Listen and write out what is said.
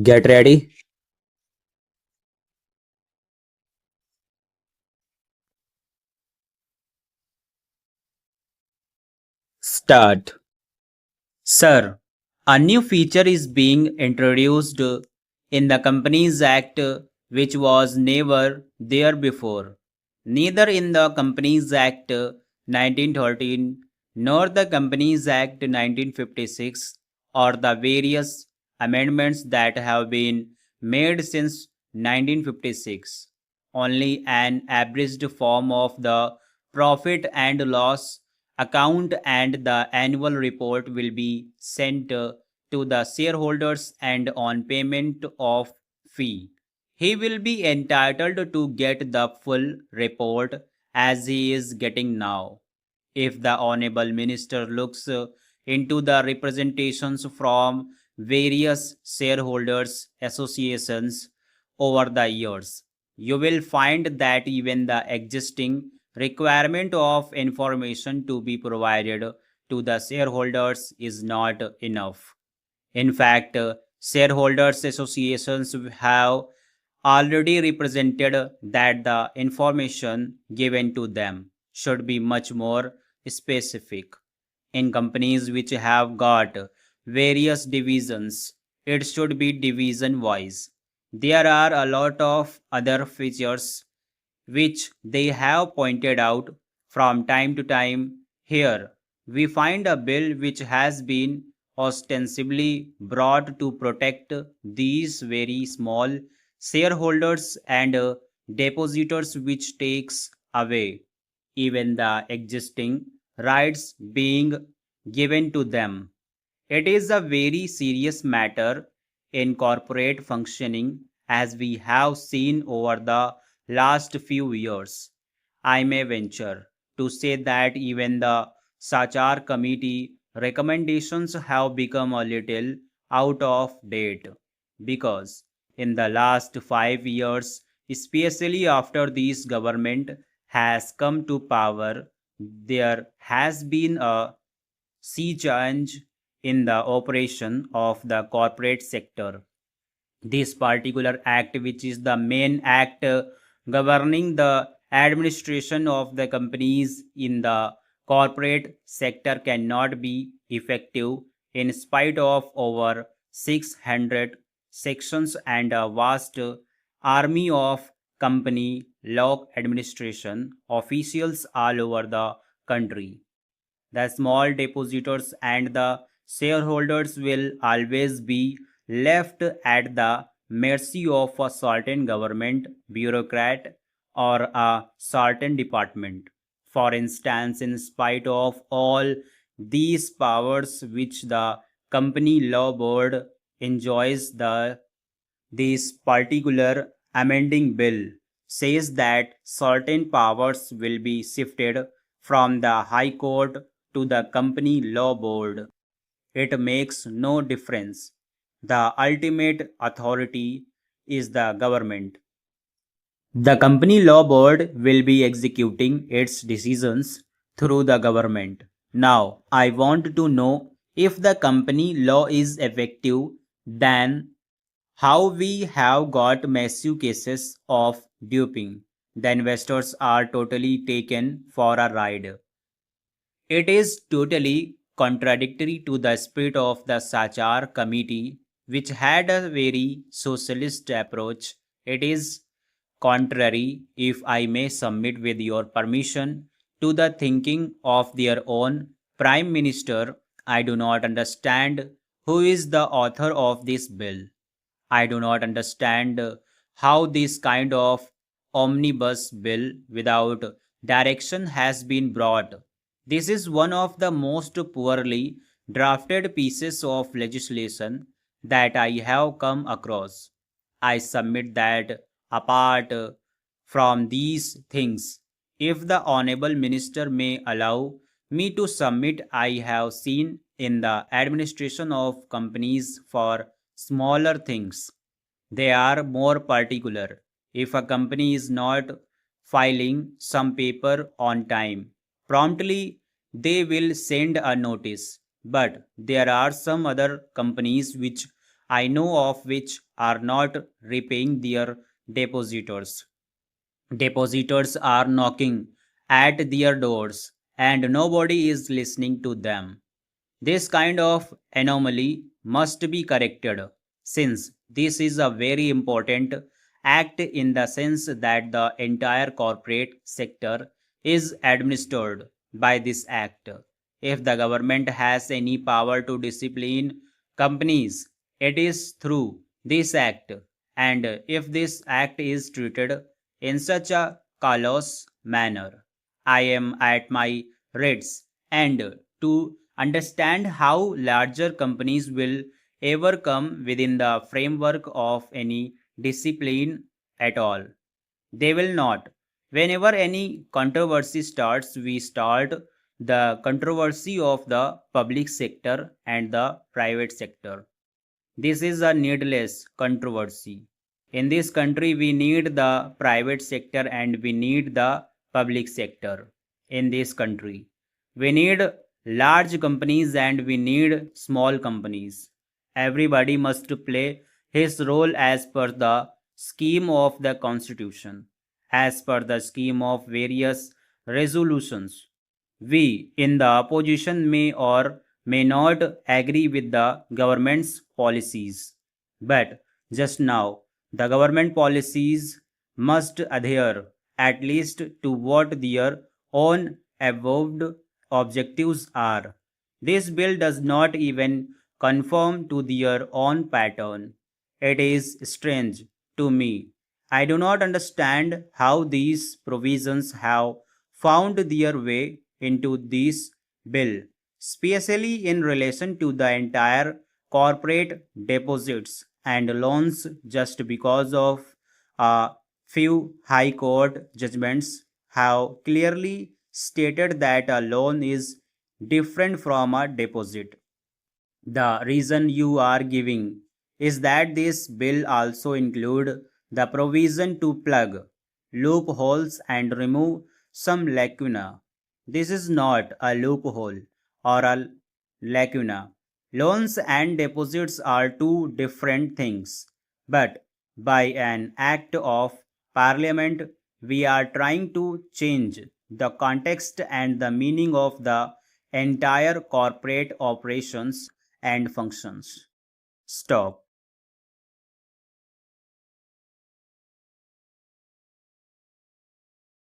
Get ready. Start. Sir, a new feature is being introduced in the Companies Act which was never there before. Neither in the Companies Act 1913 nor the Companies Act 1956 or the various amendments that have been made since 1956. Only an abridged form of the profit and loss account and the annual report will be sent to the shareholders and on payment of fee. He will be entitled to get the full report as he is getting now. If the Honorable Minister looks into the representations from various shareholders associations over the years, you will find that even the existing requirement of information to be provided to the shareholders is not enough. In fact, shareholders associations have already represented that the information given to them should be much more specific. In companies which have got various divisions, it should be division wise. There are a lot of other features which they have pointed out from time to time. Here, we find a bill which has been ostensibly brought to protect these very small shareholders and depositors, which takes away even the existing rights being given to them. It is a very serious matter in corporate functioning, as we have seen over the last few years. I may venture to say that even the Sachar committee recommendations have become a little out of date because in the last 5 years, especially after this government has come to power, there has been a sea change in the operation of the corporate sector. This particular act, which is the main act governing the administration of the companies in the corporate sector, cannot be effective in spite of over 600 sections and a vast army of company law administration officials all over the country. The small depositors and the shareholders will always be left at the mercy of a certain government bureaucrat or a certain department. For instance, in spite of all these powers which the company law board enjoys, this particular amending bill says that certain powers will be shifted from the High Court to the Company Law Board. It makes no difference. The ultimate authority is the government. The Company Law Board will be executing its decisions through the government. Now, I want to know if the company law is effective, then how we have got massive cases of duping. The investors are totally taken for a ride. It is totally contradictory to the spirit of the Sachar committee, which had a very socialist approach. It is contrary, if I may submit with your permission, to the thinking of their own Prime Minister. I do not understand who is the author of this bill. I do not understand how this kind of omnibus bill without direction has been brought. This is one of the most poorly drafted pieces of legislation that I have come across. I submit that apart from these things, if the Honorable Minister may allow me to submit, I have seen in the administration of companies for smaller things. They are more particular. If a company is not filing some paper on time, promptly they will send a notice. But there are some other companies which I know of which are not repaying their depositors. Depositors are knocking at their doors and nobody is listening to them. This kind of anomaly must be corrected since this is a very important act in the sense that the entire corporate sector is administered by this act. If the government has any power to discipline companies, it is through this act. And if this act is treated in such a callous manner, I am at my ready and to understand how larger companies will ever come within the framework of any discipline at all. They will not. Whenever any controversy starts, we start the controversy of the public sector and the private sector. This is a needless controversy. In this country, we need the private sector and we need the public sector. In this country, we need large companies and we need small companies. Everybody must play his role as per the scheme of the constitution, as per the scheme of various resolutions. We in the opposition may or may not agree with the government's policies, but just now the government policies must adhere at least to what their own avowed objectives are. This bill does not even conform to their own pattern. It is strange to me. I do not understand how these provisions have found their way into this bill, especially in relation to the entire corporate deposits and loans, just because of a few high court judgments have clearly stated that a loan is different from a deposit. The reason you are giving is that this bill also include the provision to plug loopholes and remove some lacuna. This is not a loophole or a lacuna. Loans and deposits are two different things, but by an act of parliament we are trying to change the context and the meaning of the entire corporate operations and functions. Stop.